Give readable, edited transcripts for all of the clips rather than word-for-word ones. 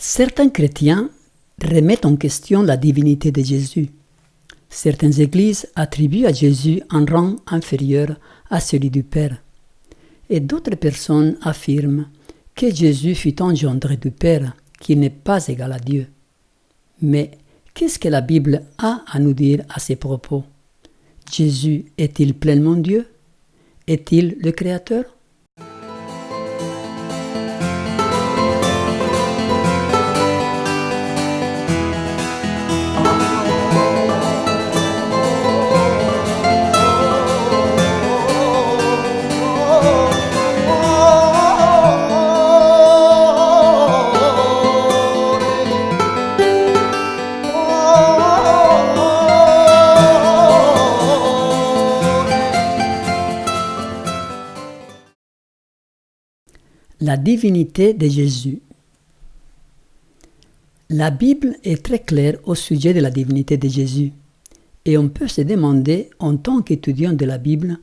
Certains chrétiens remettent en question la divinité de Jésus. Certaines églises attribuent à Jésus un rang inférieur à celui du Père. Et d'autres personnes affirment que Jésus fut engendré du Père, qui n'est pas égal à Dieu. Mais qu'est-ce que la Bible a à nous dire à ces propos? Jésus est-il pleinement Dieu? Est-il le Créateur? La divinité de Jésus. La Bible est très claire au sujet de la divinité de Jésus, et on peut se demander, en tant qu'étudiant de la Bible,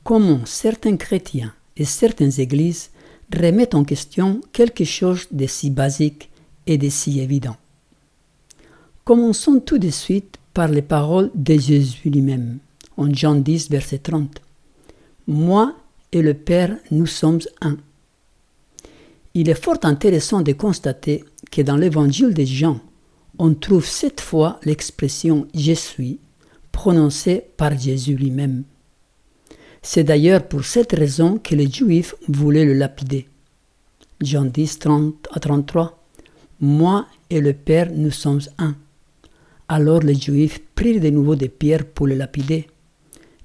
comment certains chrétiens et certaines églises remettent en question quelque chose de si basique et de si évident. Commençons tout de suite par les paroles de Jésus lui-même, en Jean 10, verset 30. « Moi et le Père, nous sommes un ». Il est fort intéressant de constater que dans l'évangile de Jean, on trouve 7 fois l'expression « Je suis » prononcée par Jésus lui-même. C'est d'ailleurs pour cette raison que les Juifs voulaient le lapider. Jean 10, 30 à 33. « Moi et le Père, nous sommes un ». Alors les Juifs prirent de nouveau des pierres pour le lapider.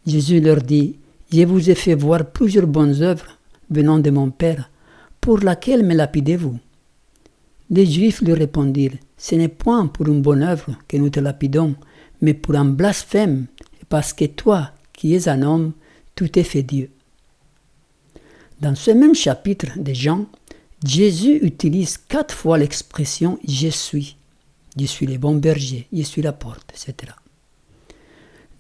Jésus leur dit « Je vous ai fait voir plusieurs bonnes œuvres venant de mon Père. Pour laquelle me lapidez-vous » Les Juifs lui répondirent « Ce n'est point pour une bonne œuvre que nous te lapidons, mais pour un blasphème, parce que toi, qui es un homme, tu t'es fait Dieu. » Dans ce même chapitre de Jean, Jésus utilise 4 fois l'expression « Je suis ». Je suis le bon berger, je suis la porte, etc.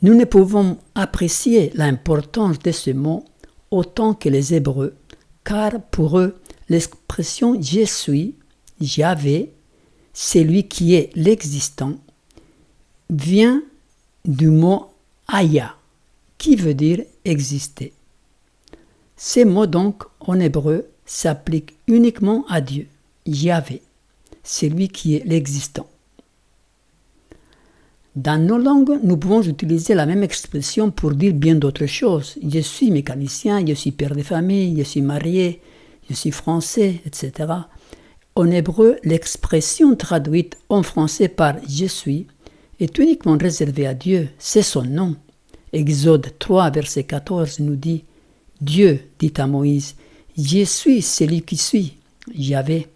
Nous ne pouvons apprécier l'importance de ce mot autant que les Hébreux, car pour eux, l'expression « je suis », « Yahvé », celui qui est l'existant, vient du mot « Aya », qui veut dire « exister ». Ces mots donc, en hébreu, s'appliquent uniquement à Dieu, Yahvé, celui qui est l'existant. Dans nos langues, nous pouvons utiliser la même expression pour dire bien d'autres choses. Je suis mécanicien, je suis père de famille, je suis marié, je suis français, etc. En hébreu, l'expression traduite en français par « je suis » est uniquement réservée à Dieu, c'est son nom. Exode 3, verset 14 nous dit « Dieu dit à Moïse, je suis celui qui suis, Yahvé. »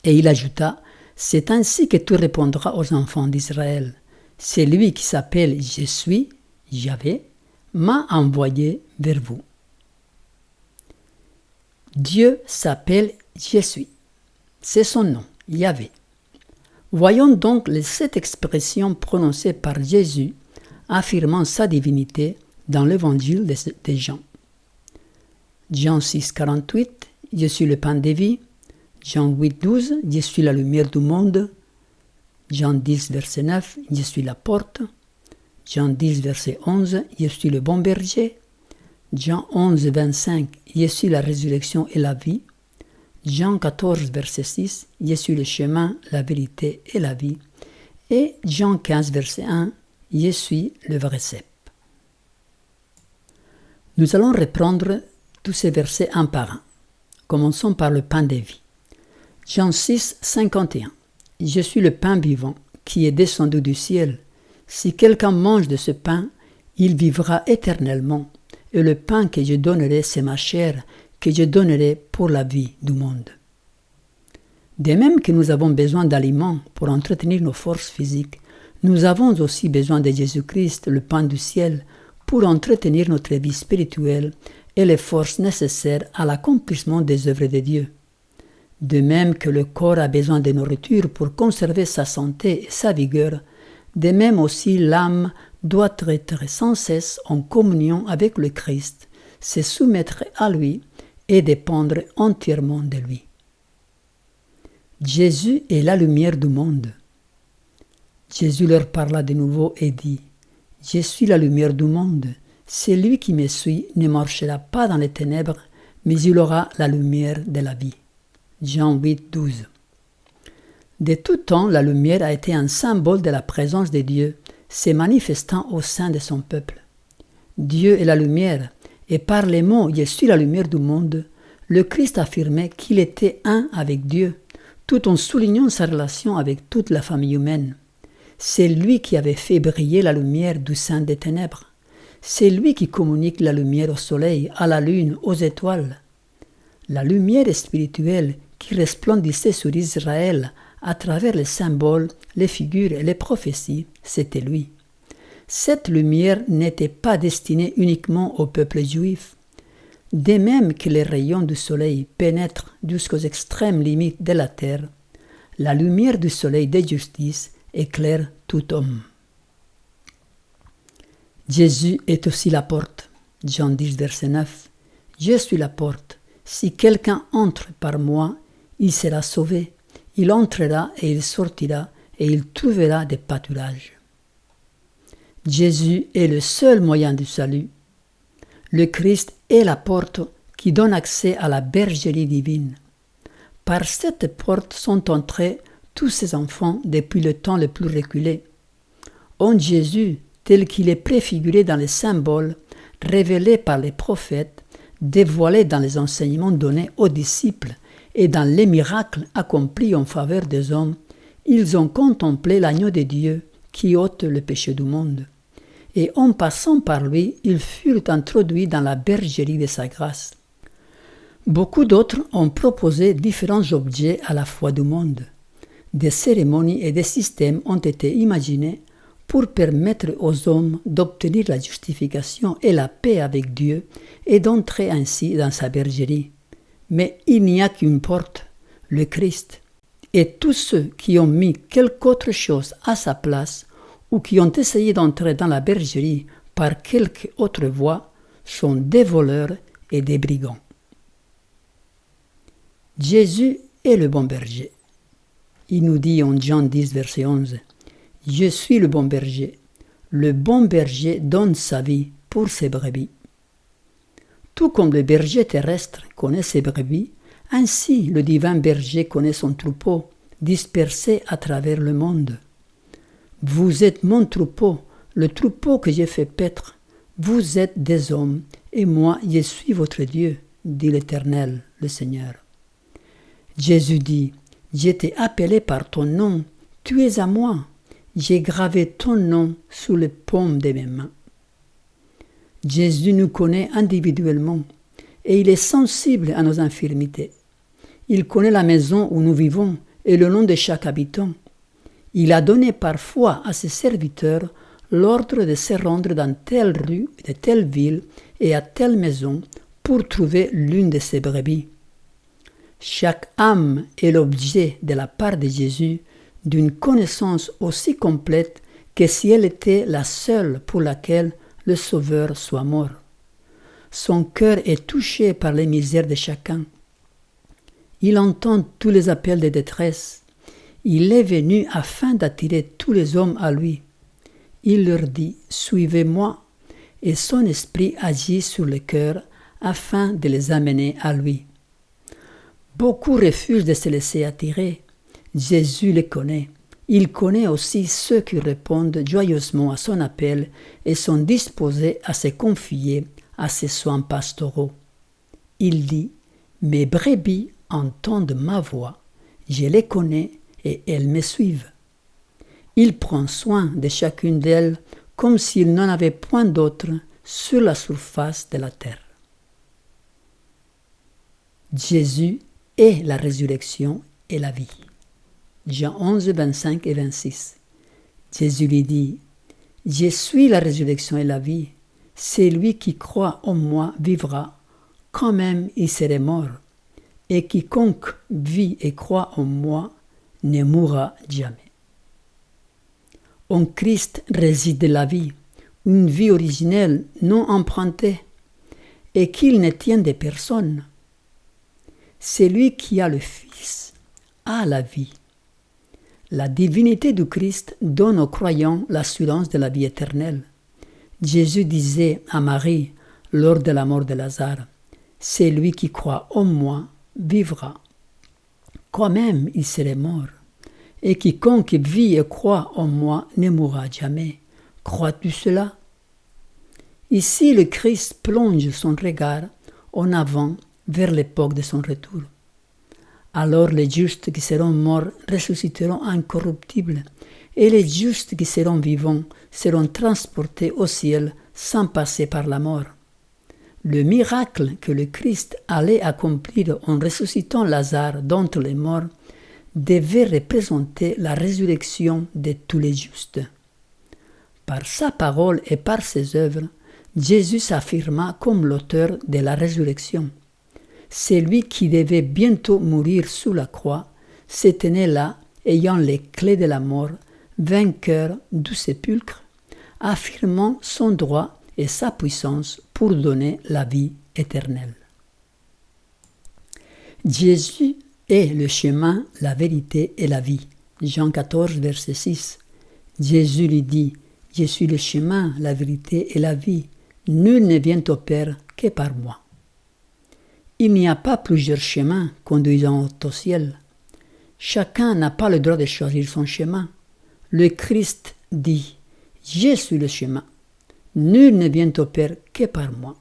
Et il ajouta « C'est ainsi que tu répondras aux enfants d'Israël. Celui qui s'appelle Je suis, Yahvé, m'a envoyé vers vous. » Dieu s'appelle Je suis. C'est son nom, Yahvé. Voyons donc les 7 expressions prononcées par Jésus affirmant sa divinité dans l'évangile de Jean. Jean 6, 48, je suis le pain de vie. Jean 8, 12, je suis la lumière du monde. Jean 10, verset 9, je suis la porte. Jean 10, verset 11, je suis le bon berger. Jean 11, 25, je suis la résurrection et la vie. Jean 14, verset 6, je suis le chemin, la vérité et la vie. Et Jean 15, verset 1, je suis le vrai cep. Nous allons reprendre tous ces versets un par un. Commençons par le pain de vie. Jean 6, 51. Je suis le pain vivant qui est descendu du ciel. Si quelqu'un mange de ce pain, il vivra éternellement. Et le pain que je donnerai, c'est ma chair, que je donnerai pour la vie du monde. De même que nous avons besoin d'aliments pour entretenir nos forces physiques, nous avons aussi besoin de Jésus-Christ, le pain du ciel, pour entretenir notre vie spirituelle et les forces nécessaires à l'accomplissement des œuvres de Dieu. De même que le corps a besoin de nourriture pour conserver sa santé et sa vigueur, de même aussi l'âme doit être sans cesse en communion avec le Christ, se soumettre à lui et dépendre entièrement de lui. Jésus est la lumière du monde. Jésus leur parla de nouveau et dit, « Je suis la lumière du monde. Celui qui me suit ne marchera pas dans les ténèbres, mais il aura la lumière de la vie. » Jean 8, 12. De tout temps, la lumière a été un symbole de la présence de Dieu, se manifestant au sein de son peuple. Dieu est la lumière, et par les mots « Je suis la lumière du monde », le Christ affirmait qu'il était un avec Dieu, tout en soulignant sa relation avec toute la famille humaine. C'est lui qui avait fait briller la lumière du sein des ténèbres. C'est lui qui communique la lumière au soleil, à la lune, aux étoiles. La lumière spirituelle qui resplendissait sur Israël à travers les symboles, les figures et les prophéties, c'était lui. Cette lumière n'était pas destinée uniquement au peuple juif. De même que les rayons du soleil pénètrent jusqu'aux extrêmes limites de la terre, la lumière du soleil de justice éclaire tout homme. Jésus est aussi la porte. Jean 10, verset 9. « Je suis la porte. Si quelqu'un entre par moi, il sera sauvé. Il entrera et il sortira et il trouvera des pâturages. » Jésus est le seul moyen du salut. Le Christ est la porte qui donne accès à la bergerie divine. Par cette porte sont entrés tous ses enfants depuis le temps le plus reculé. En Jésus, tel qu'il est préfiguré dans les symboles, révélés par les prophètes, dévoilés dans les enseignements donnés aux disciples et dans les miracles accomplis en faveur des hommes, ils ont contemplé l'agneau de Dieu qui ôte le péché du monde. Et en passant par lui, ils furent introduits dans la bergerie de sa grâce. Beaucoup d'autres ont proposé différents objets à la foi du monde. Des cérémonies et des systèmes ont été imaginés pour permettre aux hommes d'obtenir la justification et la paix avec Dieu et d'entrer ainsi dans sa bergerie. Mais il n'y a qu'une porte, le Christ. Et tous ceux qui ont mis quelque autre chose à sa place ou qui ont essayé d'entrer dans la bergerie par quelque autre voie sont des voleurs et des brigands. Jésus est le bon berger. Il nous dit en Jean 10, verset 11, « Je suis le bon berger. Le bon berger donne sa vie pour ses brebis. » Tout comme le berger terrestre connaît ses brebis, ainsi le divin berger connaît son troupeau, dispersé à travers le monde. « Vous êtes mon troupeau, le troupeau que j'ai fait paître. Vous êtes des hommes, et moi je suis votre Dieu, dit l'Éternel, le Seigneur. » Jésus dit, « Je t'ai appelé par ton nom, tu es à moi. J'ai gravé ton nom sous les paumes de mes mains. » Jésus nous connaît individuellement et il est sensible à nos infirmités. Il connaît la maison où nous vivons et le nom de chaque habitant. Il a donné parfois à ses serviteurs l'ordre de se rendre dans telle rue, de telle ville et à telle maison pour trouver l'une de ses brebis. Chaque âme est l'objet de la part de Jésus d'une connaissance aussi complète que si elle était la seule pour laquelle le Sauveur soit mort. Son cœur est touché par les misères de chacun. Il entend tous les appels de détresse. Il est venu afin d'attirer tous les hommes à lui. Il leur dit « Suivez-moi » et son esprit agit sur le cœur afin de les amener à lui. Beaucoup refusent de se laisser attirer. Jésus les connaît. Il connaît aussi ceux qui répondent joyeusement à son appel et sont disposés à se confier à ses soins pastoraux. Il dit « Mes brebis entendent ma voix, je les connais et elles me suivent. » Il prend soin de chacune d'elles comme s'il n'en avait point d'autres sur la surface de la terre. Jésus est la résurrection et la vie. Jean 11, 25 et 26. Jésus lui dit « Je suis la résurrection et la vie. Celui qui croit en moi vivra, quand même il serait mort. Et quiconque vit et croit en moi ne mourra jamais. » En Christ réside la vie, une vie originelle non empruntée, et qu'il ne tient de personne. Celui qui a le Fils a la vie. La divinité du Christ donne aux croyants l'assurance de la vie éternelle. Jésus disait à Marie lors de la mort de Lazare, « Celui qui croit en moi vivra, quand même il serait mort. Et quiconque vit et croit en moi ne mourra jamais. Crois-tu cela ?» Ici, le Christ plonge son regard en avant vers l'époque de son retour. Alors les justes qui seront morts ressusciteront incorruptibles, et les justes qui seront vivants seront transportés au ciel sans passer par la mort. Le miracle que le Christ allait accomplir en ressuscitant Lazare d'entre les morts devait représenter la résurrection de tous les justes. Par sa parole et par ses œuvres, Jésus s'affirma comme l'auteur de la résurrection. Celui qui devait bientôt mourir sous la croix se tenait là, ayant les clés de la mort, vainqueur du sépulcre, affirmant son droit et sa puissance pour donner la vie éternelle. Jésus est le chemin, la vérité et la vie. Jean 14, verset 6. Jésus lui dit, « Je suis le chemin, la vérité et la vie. Nul ne vient au Père que par moi. » Il n'y a pas plusieurs chemins conduisant au ciel. Chacun n'a pas le droit de choisir son chemin. Le Christ dit, « Je suis le chemin. Nul ne vient au Père que par moi. »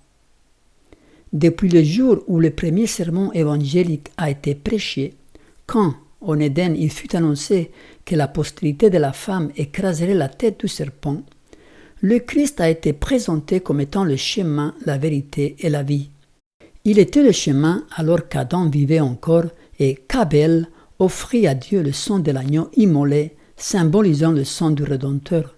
Depuis le jour où le premier sermon évangélique a été prêché, quand, en Éden, il fut annoncé que la postérité de la femme écraserait la tête du serpent, le Christ a été présenté comme étant le chemin, la vérité et la vie. Il était le chemin alors qu'Adam vivait encore et qu'Abel offrit à Dieu le sang de l'agneau immolé, symbolisant le sang du Rédempteur.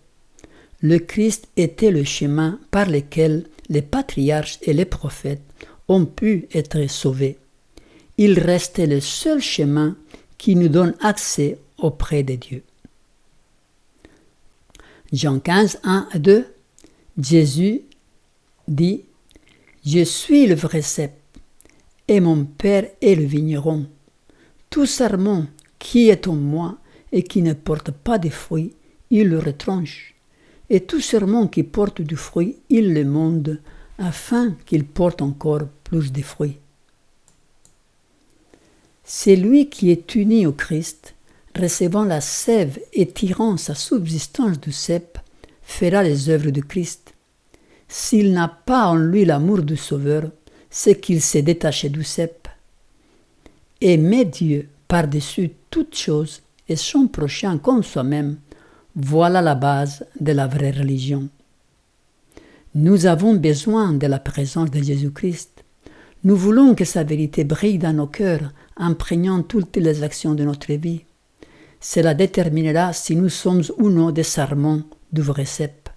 Le Christ était le chemin par lequel les patriarches et les prophètes ont pu être sauvés. Il restait le seul chemin qui nous donne accès auprès de Dieu. Jean 15, 1 à 2, Jésus dit, « Je suis le vrai cep, et mon Père est le vigneron. Tout sarment qui est en moi et qui ne porte pas de fruits, il le retranche. Et tout serment qui porte du fruit, il le monde, afin qu'il porte encore plus de fruits. » Celui qui est uni au Christ, recevant la sève et tirant sa subsistance du cep, fera les œuvres du Christ. S'il n'a pas en lui l'amour du Sauveur, c'est qu'il s'est détaché du cep. Aimer Dieu par-dessus toute chose et son prochain comme soi-même, voilà la base de la vraie religion. Nous avons besoin de la présence de Jésus-Christ. Nous voulons que sa vérité brille dans nos cœurs, imprégnant toutes les actions de notre vie. Cela déterminera si nous sommes ou non des sarments du vrai cep.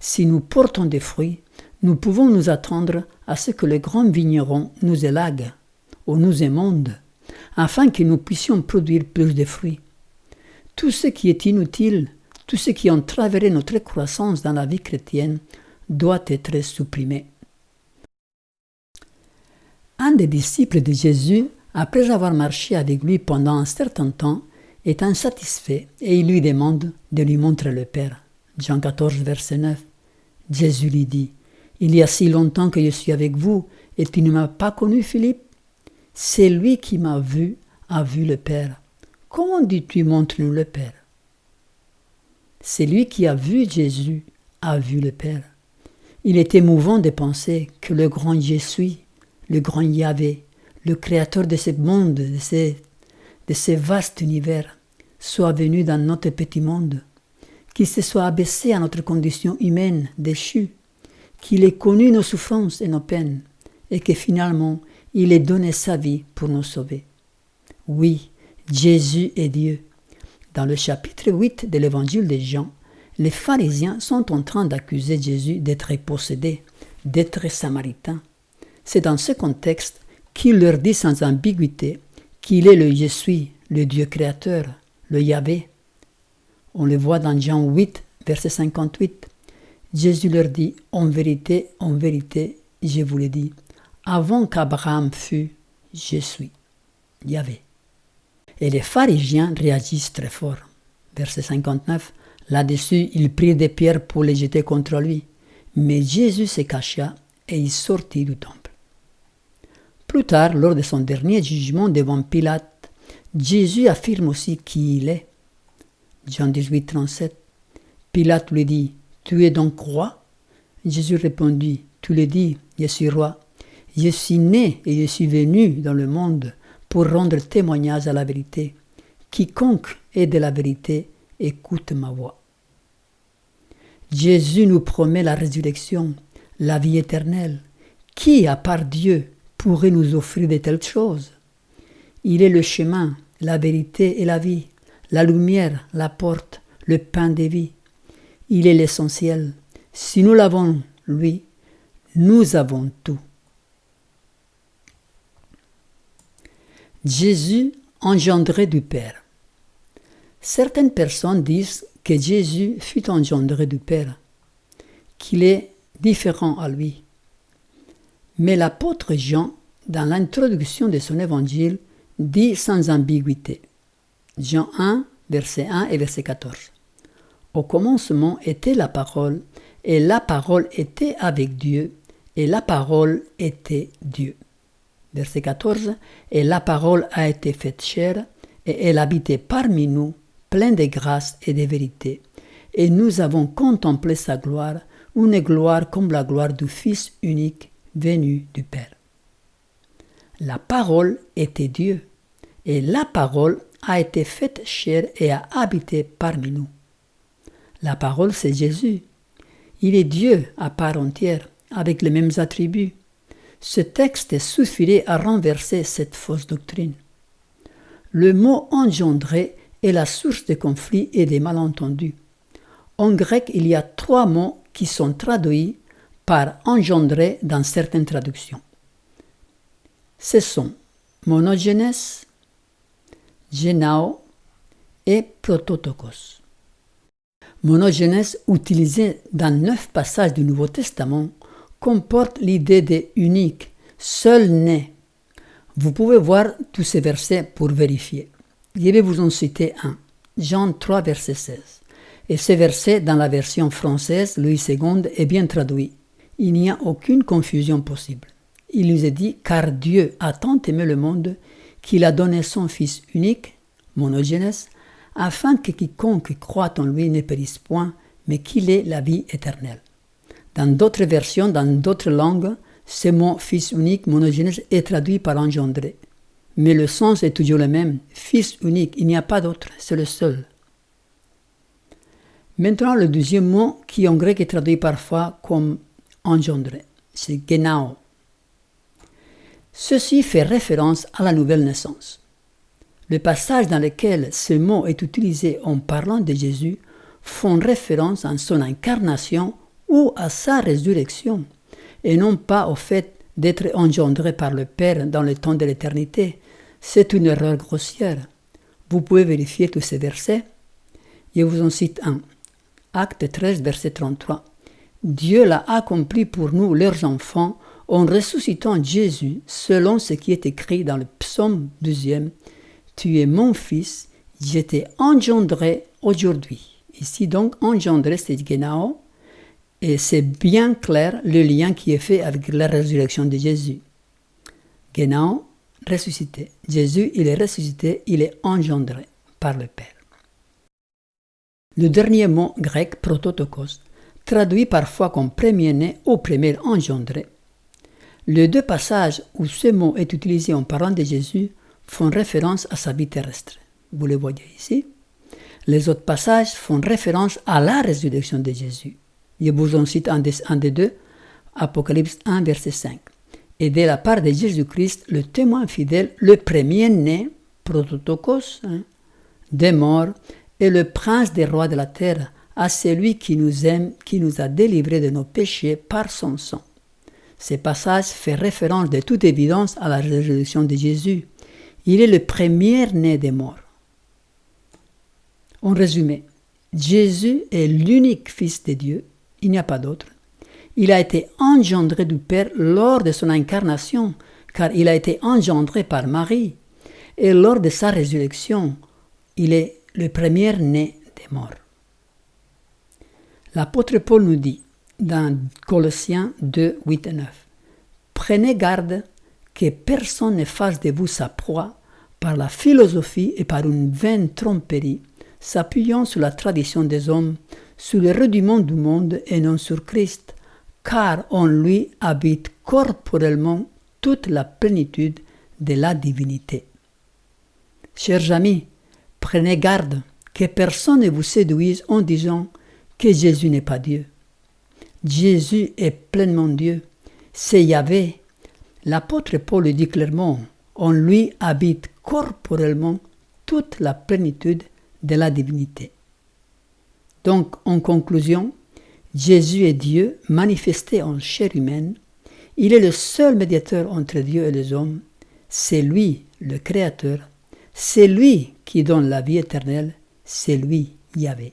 Si nous portons des fruits, nous pouvons nous attendre à ce que le grand vigneron nous élague ou nous émonde, afin que nous puissions produire plus de fruits. Tout ce qui est inutile, tout ce qui entraverait notre croissance dans la vie chrétienne, doit être supprimé. Un des disciples de Jésus, après avoir marché avec lui pendant un certain temps, est insatisfait et il lui demande de lui montrer le Père. Jean 14, verset 9. Jésus lui dit, « Il y a si longtemps que je suis avec vous et tu ne m'as pas connu, Philippe? Celui qui m'a vu a vu le Père. Comment dis-tu, montre-nous le Père? » Celui qui a vu Jésus a vu le Père. Il est émouvant de penser que le grand Je suis, le grand Yahvé, le créateur de ce monde, de ce vaste univers, soit venu dans notre petit monde, qu'il se soit abaissé à notre condition humaine, déchue, qu'il ait connu nos souffrances et nos peines, et que finalement, il ait donné sa vie pour nous sauver. Oui, Jésus est Dieu. Dans le chapitre 8 de l'évangile de Jean, les pharisiens sont en train d'accuser Jésus d'être possédé, d'être samaritain. C'est dans ce contexte qu'il leur dit sans ambiguïté qu'il est le Je suis, le Dieu créateur, le Yahvé. On le voit dans Jean 8, verset 58. Jésus leur dit, en vérité, je vous le dis, avant qu'Abraham fût, je suis, Yahvé. Et les pharisiens réagissent très fort. Verset 59, là-dessus, ils prirent des pierres pour les jeter contre lui. Mais Jésus se cacha et il sortit du temple. Plus tard, lors de son dernier jugement devant Pilate, Jésus affirme aussi qui il est. Jean 18, 37. Pilate lui dit, « Tu es donc roi ?» Jésus répondit, « Tu le dis, je suis roi. Je suis né et je suis venu dans le monde pour rendre témoignage à la vérité. Quiconque est de la vérité, écoute ma voix. » Jésus nous promet la résurrection, la vie éternelle. Qui, à part Dieu, pourrait nous offrir de telles choses? Il est le chemin, la vérité et la vie, la lumière, la porte, le pain de vie. Il est l'essentiel. Si nous l'avons, lui, nous avons tout. Jésus engendré du Père. Certaines personnes disent que Jésus fut engendré du Père, qu'il est différent à lui. Mais l'apôtre Jean, dans l'introduction de son évangile, dit sans ambiguïté. Jean 1, verset 1 et verset 14. Au commencement était la parole, et la parole était avec Dieu, et la parole était Dieu. Verset 14. Et la parole a été faite chair, et elle habitait parmi nous, pleine de grâce et de vérité. Et nous avons contemplé sa gloire, une gloire comme la gloire du Fils unique venu du Père. La parole était Dieu, et la parole a été faite chair et a habité parmi nous. La parole, c'est Jésus. Il est Dieu à part entière, avec les mêmes attributs. Ce texte suffirait à renverser cette fausse doctrine. Le mot « engendrer » est la source des conflits et des malentendus. En grec, il y a 3 mots qui sont traduits par « engendrer » dans certaines traductions. Ce sont monogenes, genao et prototokos. Monogenes, utilisé dans 9 passages du Nouveau Testament, comporte l'idée de unique, seul né. Vous pouvez voir tous ces versets pour vérifier. Je vais vous en citer un, Jean 3, verset 16. Et ce verset, dans la version française, Louis II, est bien traduit. Il n'y a aucune confusion possible. Il nous est dit, car Dieu a tant aimé le monde qu'il a donné son Fils unique, monogenes, afin que quiconque croit en lui ne périsse point, mais qu'il ait la vie éternelle. Dans d'autres versions, dans d'autres langues, ce mot « fils unique » monogenes est traduit par « engendré ». Mais le sens est toujours le même. Fils unique, il n'y a pas d'autre, c'est le seul. Maintenant, le deuxième mot qui en grec est traduit parfois comme « engendré », c'est « genao ». Ceci fait référence à la nouvelle naissance. Le passage dans lequel ce mot est utilisé en parlant de Jésus font référence à son incarnation ou à sa résurrection, et non pas au fait d'être engendré par le Père dans le temps de l'éternité. C'est une erreur grossière. Vous pouvez vérifier tous ces versets. Je vous en cite un. Acte 13, verset 33. Dieu l'a accompli pour nous, leurs enfants, en ressuscitant Jésus, selon ce qui est écrit dans le psaume 2. Tu es mon fils, je t'ai engendré aujourd'hui. Ici donc, engendré, c'est genao, et c'est bien clair le lien qui est fait avec la résurrection de Jésus. Genao, ressuscité. Jésus, il est ressuscité, il est engendré par le Père. Le dernier mot grec, prototokos, traduit parfois comme premier-né ou premier engendré. Les 2 passages où ce mot est utilisé en parlant de Jésus font référence à sa vie terrestre. Vous le voyez ici. Les autres passages font référence à la résurrection de Jésus. Je vous en cite un des 2, Apocalypse 1, verset 5. Et de la part de Jésus-Christ, le témoin fidèle, le premier-né, prototokos, des morts, et le prince des rois de la terre, à celui qui nous aime, qui nous a délivrés de nos péchés par son sang. Ce passage fait référence de toute évidence à la résurrection de Jésus. Il est le premier-né des morts. En résumé, Jésus est l'unique Fils de Dieu, il n'y a pas d'autre. Il a été engendré du Père lors de son incarnation, car il a été engendré par Marie. et lors de sa résurrection, il est le premier-né des morts. L'apôtre Paul nous dit dans Colossiens 2, 8 et 9, « Prenez garde que personne ne fasse de vous sa proie par la philosophie et par une vaine tromperie, s'appuyant sur la tradition des hommes, sur les rudiments du monde et non sur Christ, car en lui habite corporellement toute la plénitude de la divinité. » Chers amis, prenez garde que personne ne vous séduise en disant que Jésus n'est pas Dieu. Jésus est pleinement Dieu. C'est Yahvé. L'apôtre Paul le dit clairement, en lui habite corporellement toute la plénitude de la divinité. Donc, en conclusion, Jésus est Dieu manifesté en chair humaine. Il est le seul médiateur entre Dieu et les hommes. C'est lui, le Créateur. C'est lui qui donne la vie éternelle. C'est lui, Yahvé.